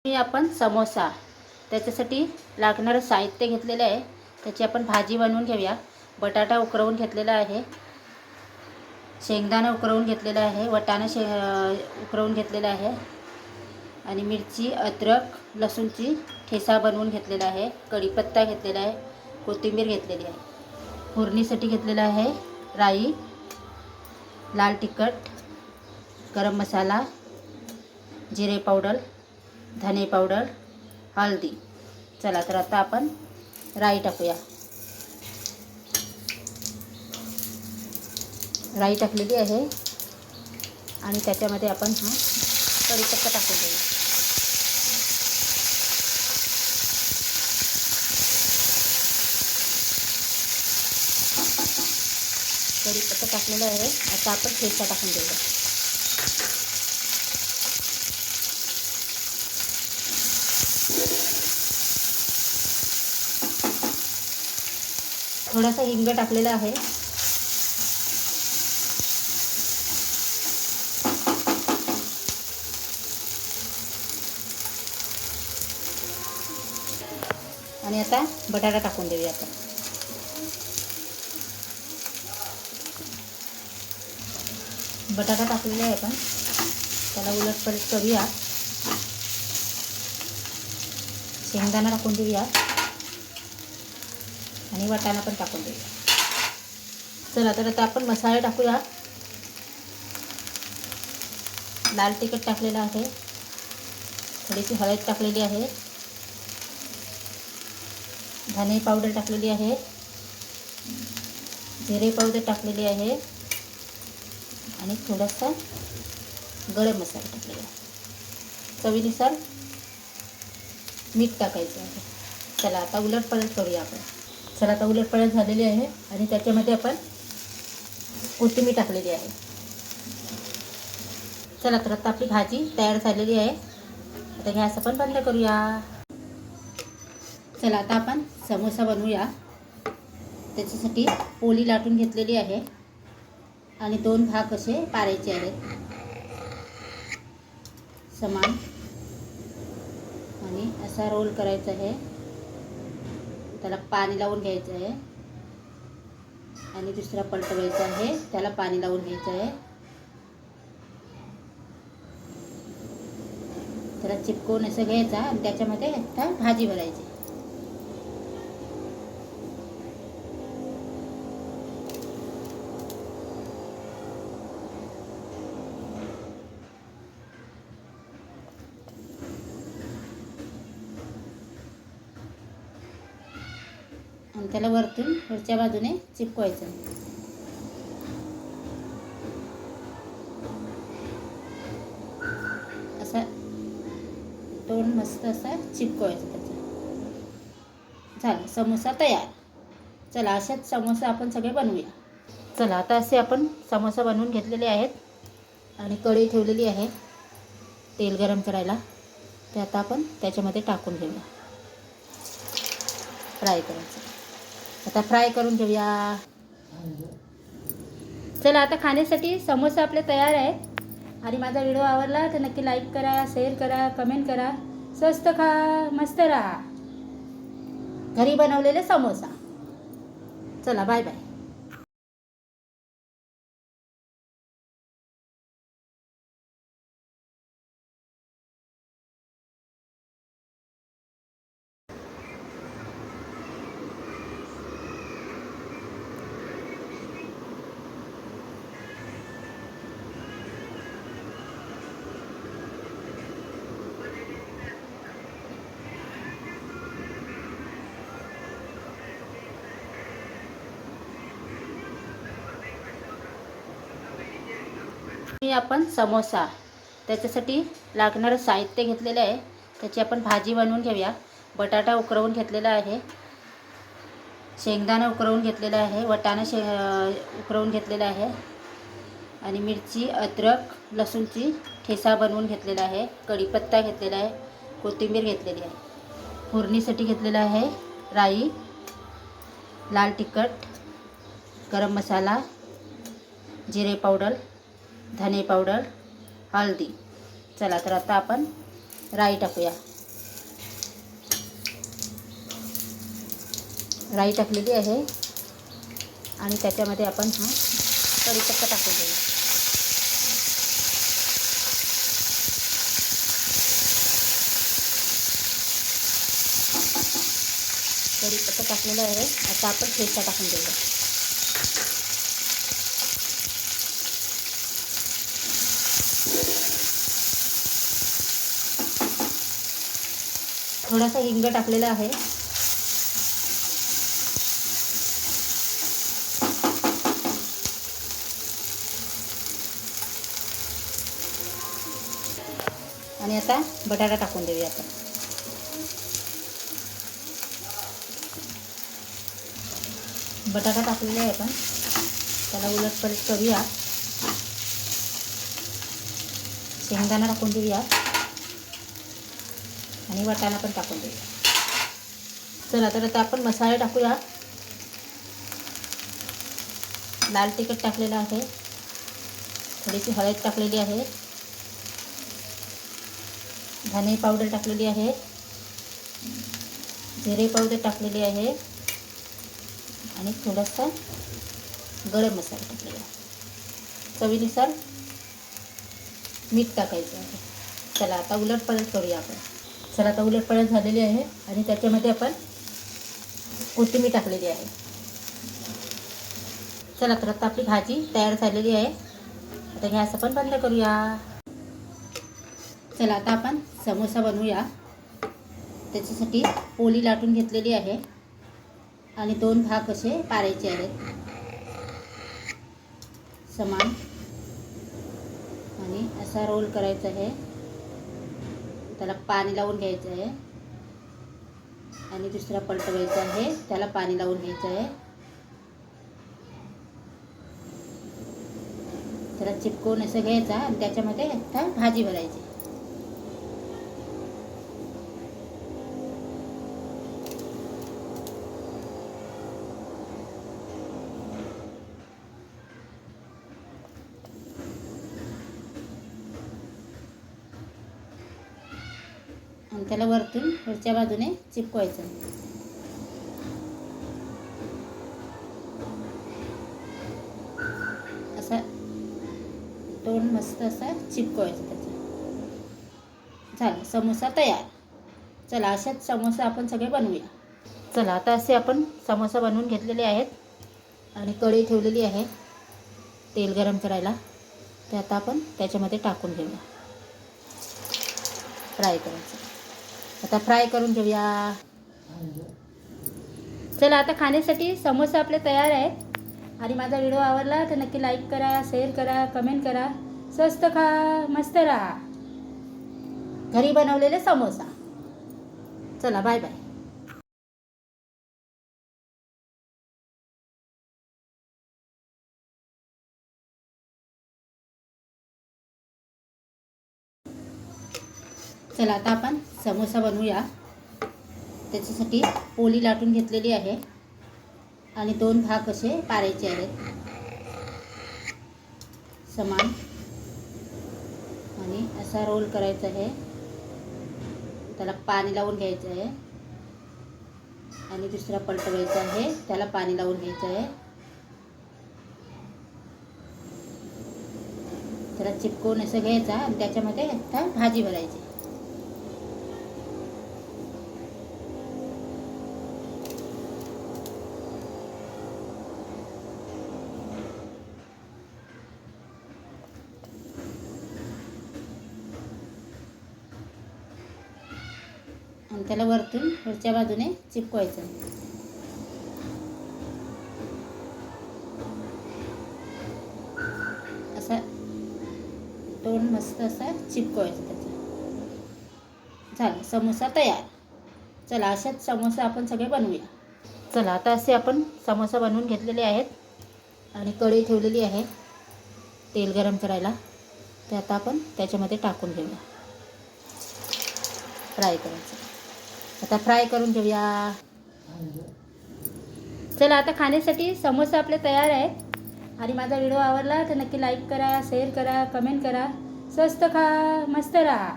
आपण समोसा त्याच्यासाठी लागणारं साहित्य घेतलेलं आहे. त्याची आपण भाजी बनवून घेऊया. बटाटा उकळवून घेतलेला आहे, शेंगदाणा उकळवून घेतलेला आहे, वाटाणा उकळवून घेतलेला आहे आणि मिरची, अद्रक, लसूणची ठेचा बनवून घेतलेला आहे, कढीपत्ता घेतलेला आहे, कोथिंबीर घेतलेली आहे. फोडणीसाठी घेतलेला आहे राई, लाल तिखट, गरम मसाला, जिरे पावडर, धने पावडर, हळदी. चला तर आता आपण राई टाकूया. राई टाकलेली आहे आणि त्याच्यामध्ये आपण कढीपत्ता टाकून देऊ. कढीपत्ता टाकलेला आहे. आता आपण ठेचा टाकून देऊया. थोडासा हिंग टाकलेला आहे. आणि आता बटाटा टाकून देऊया. आपण बटाटा टाकलेला आहे. आपण त्याला उलटपलट करूया. शेंगदाणा टाकून देऊया आणि वाटाणा पण टाकून देऊया. चला तर आता आपण मसाले टाकूया. लाल तिखट टाकलेलं आहे, थोडीशी हळद टाकलेली आहे, धने पावडर टाकलेली आहे, जिरे पावडर टाकलेली आहे आणि थोडासा गरम मसाला टाकलेला आहे. चवीनुसार मीठ टाकायचं आहे. चला आता उलटपलट करूया आपण. चला आता उलटपलट झालेली आहे आणि त्याच्यामध्ये आपण कोथिंबीर टाकलेली आहे. चला तर आता आपली भाजी तयार झालेली आहे. आता गॅस आपण बंद करूया. चला आता आपण समोसा बनवूया. त्याच्यासाठी पोळी लाटून घेतलेली आहे आणि 2 भाग असे पाडायचे आहेत समान, आणि असा रोल करायचा आहे. त्याला पाणी लावून घ्यायचं आहे आणि दुसरा पलटवायचा आहे, त्याला पाणी लावून घ्यायचं आहे. त्याला चिपकवून असं घ्यायचा आणि त्याच्यामध्ये आता भाजी भरायची. आणि त्याला वरच्या बाजूने चिपकवायचं. असा तोंड मस्त असा चिपकवायचं त्याचं. झालं, समोसा तयार. चला अशाच समोसा आपण सगळे बनवूया. चला आता असे आपण समोसा बनवून घेतलेले आहेत आणि कढई ठेवलेली आहे तेल गरम करायला. ते आता आपण त्याच्यामध्ये टाकून घेऊया. फ्राय करायचं. आता फ्राय करून घेऊया. चला आता खाण्यासाठी समोसा आपले तयार आहेत. आणि माझा व्हिडिओ आवडला तर नक्की लाईक करा, शेअर करा, कमेंट करा. स्वस्त खा, मस्त राहा. घरी बनवलेले समोसा. चला बाय बाय. आपण समोसा त्याच्यासाठी लागणारं साहित्य घेतलेलं आहे. त्याची आपण भाजी बनवून घेऊया. बटाटा उकळवून घेतलेला आहे, शेंगदाणा उकळवून घेतलेला आहे, वाटाणा उकळवून घेतलेला आहे आणि मिरची, अद्रक, लसूणची ठेचा बनवून घेतलेला आहे, कढीपत्ता घेतलेला आहे, कोथिंबीर घेतलेली आहे. फोडणीसाठी घेतलेला आहे राई, लाल तिखट, गरम मसाला, जिरे पावडर, धने पावडर, हळदी. चला तर आता आपण राई टाकूया. राई टाकलेली आहे आणि त्याच्यामध्ये आपण हा कढीपत्ता टाकून देऊ. कढीपत्ता टाकलेला आहे. आता आपण ठेचा टाकून देऊया. थोडासा हिंग टाकलेला आहे. आणि आता बटाटा टाकून देऊया आपण. बटाटा टाकलेला आहे आपण. त्याला उलटपलट करूया. शेंगदाणा टाकून देऊया आणि वाटाणा पण टाकून देऊया. चला तर आता आपण मसाले टाकूया. लाल तिखट टाकलेलं आहे. थोडीशी हळद टाकलेली आहे. धने पावडर टाकलेली आहे. जिरे पावडर टाकलेली आहे आणि थोडासा गरम मसाला टाकलेला आहे. चवीनुसार मीठ टाकायचं आहे. चला आता उलटपलट करूया आपण. चला आता उलटपलट झालेली आहे आणि त्याच्यामध्ये आपण कोथिंबीर टाकलेली आहे. चला तर आता आपली भाजी तयार झालेली आहे. आता गॅस आपण बंद करूया. चला आता आपण समोसा बनवूया. त्याच्यासाठी पोळी लाटून घेतलेली आहे आणि 2 भाग असे पाडायचे आहेत समान. आणि असा रोल करायचा आहे. त्याला पाणी लावून घ्यायचं आहे आणि दुसरा पलटवायचा आहे. त्याला पाणी लावून घ्यायचं आहे. त्याला चिपकवून असं घ्यायचा आणि त्याच्यामध्ये आता भाजी भरायची. आणि त्याला वरच्या बाजूने चिपकवायचं. असा तोंड मस्त असा चिपकवायचं त्याचा. झालं समोसा तयार. चला अशाच समोसा आपण सगळे बनवूया. चला आता असे आपण समोसा बनवून घेतलेले आहेत आणि कढई ठेवलेली आहे तेल गरम करायला. ते आता आपण त्याच्यामध्ये टाकून घेऊया. फ्राय करायचं. आता फ्राय करून घेऊया. चला आता खाण्यासाठी समोसा आपले तयार आहेत. आणि माझा व्हिडिओ आवडला तर नक्की लाईक करा, शेअर करा, कमेंट करा. स्वस्त खा, मस्त राहा. घरी बनवलेले समोसा. चला बाय बाय. चला आता आपण समोसा बनवूया. त्याच्यासाठी पोळी लाटून घेतलेली आहे आणि 2 भाग असे पाडायचे आहेत समान. आणि असा रोल करायचा आहे. त्याला पाणी लावून घ्यायचं आहे आणि दुसरा पलटवायचा आहे. त्याला पाणी लावून घ्यायचं आहे. त्याला चिपकवून असं घ्यायचा आणि त्याच्यामध्ये आता भाजी भरायची. आणि त्याला वरच्या बाजूने चिपकवायचं. असा तोंड मस्त असा चिपकवायचं त्याचा. झालं समोसा तयार. चला अशाच समोसा आपण सगळे बनवूया. चला आता असे आपण समोसा बनवून घेतलेले आहेत आणि कढई ठेवलेली आहे तेल गरम करायला. ते आता आपण त्याच्यामध्ये टाकून घेऊया. फ्राय करायचं. आता फ्राय करून घेऊया. चला आता खाण्यासाठी समोसा आपले तयार आहेत. आणि माझा व्हिडिओ आवडला तर नक्की लाईक करा, शेअर करा, कमेंट करा. स्वस्त खा, मस्त राहा.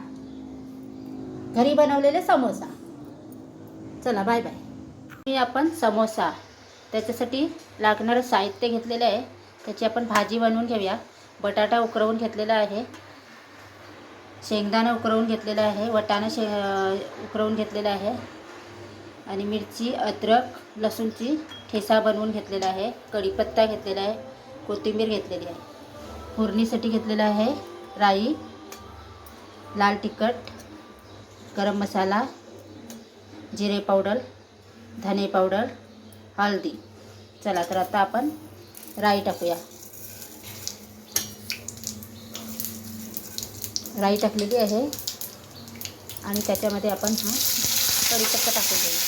घरी बनवलेले समोसा. चला बाय बाय. आपण समोसा, त्याच्यासाठी लागणारं साहित्य घेतलेलं आहे. त्याची आपण भाजी बनवून घेऊया. बटाटा उकळवून घेतलेला आहे, शेंगदाणा उकळवून घेतलेला आहे, वाटाणा उकळवून घेतलेला आहे आणि मिरची, अद्रक, लसूणची ठेसा बनवून घेतलेला आहे. कढीपत्ता घेतलेला आहे, कोथिंबीर घेतलेली आहे. फोडणीसाठी घेतलेला आहे राई, लाल तिखट, गरम मसाला, जिरे पावडर, धने पावडर, हळदी. चला तर आता आपण राई टाकूया. राई टाकलेली आहे आणि त्याच्यामध्ये आपण हा कढीपत्ता टाकून देऊ.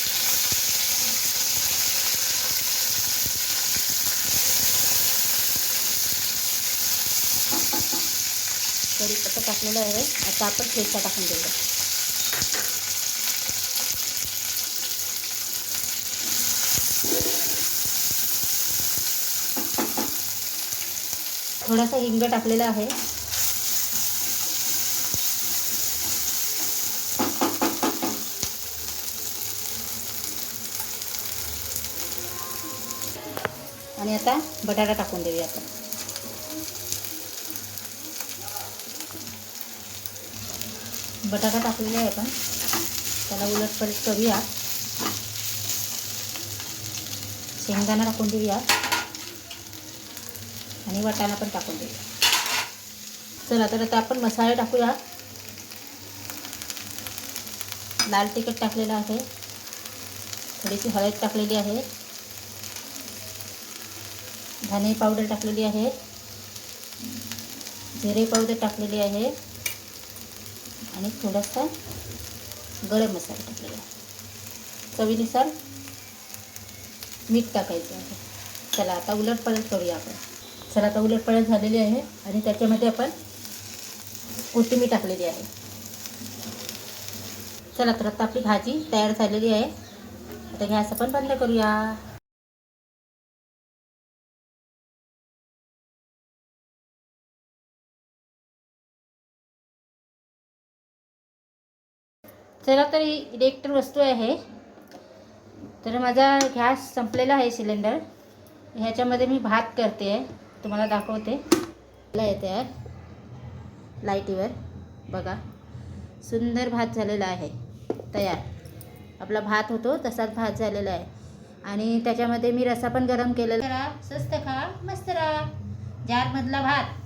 कढीपत्ता टाकलेला आहे. आता आपण ठेचा टाकून देऊया. थोडासा हिंग टाकलेला आहे. आणि आता बटाटा टाकून देऊया. आपण बटाटा टाकलेला आहे. आपण त्याला उलटपलट करूया. शेंगदाणा टाकून देऊया आणि वाटाणा पण टाकून देऊया. चला तर आता आपण मसाले टाकूया. लाल तिखट टाकलेलं आहे, थोडीशी हळद टाकलेली आहे, धने पावडर टाकलेली आहे, जिरे पावडर टाकलेली आहे आणि थोडासा गरम मसाला टाकलेला आहे. चवीनुसार मीठ टाकायचं आहे. चला आता उलटपलट करूया आपण. चला आता उलटपलट झालेली आहे आणि त्याच्यामध्ये आपण कोथिंबीर टाकलेली आहे. चला तर आता आपली भाजी तयार झालेली आहे. आता गॅस आपण बंद करूया. चला तर ही इलेक्ट्रिक वस्तू आहे. तर माझा गॅस संपलेला आहे, सिलेंडर. ह्याच्यामध्ये मी भात करते आहे, तुम्हाला दाखवते. येते आहे लाईटीवर बघा, सुंदर भात झालेला आहे तयार. आपला भात होतो तसाच भात झालेला आहे आणि त्याच्यामध्ये मी रस्सा पण गरम केलेला. स्वस्त खा मस्त राहा. जारमधला भात.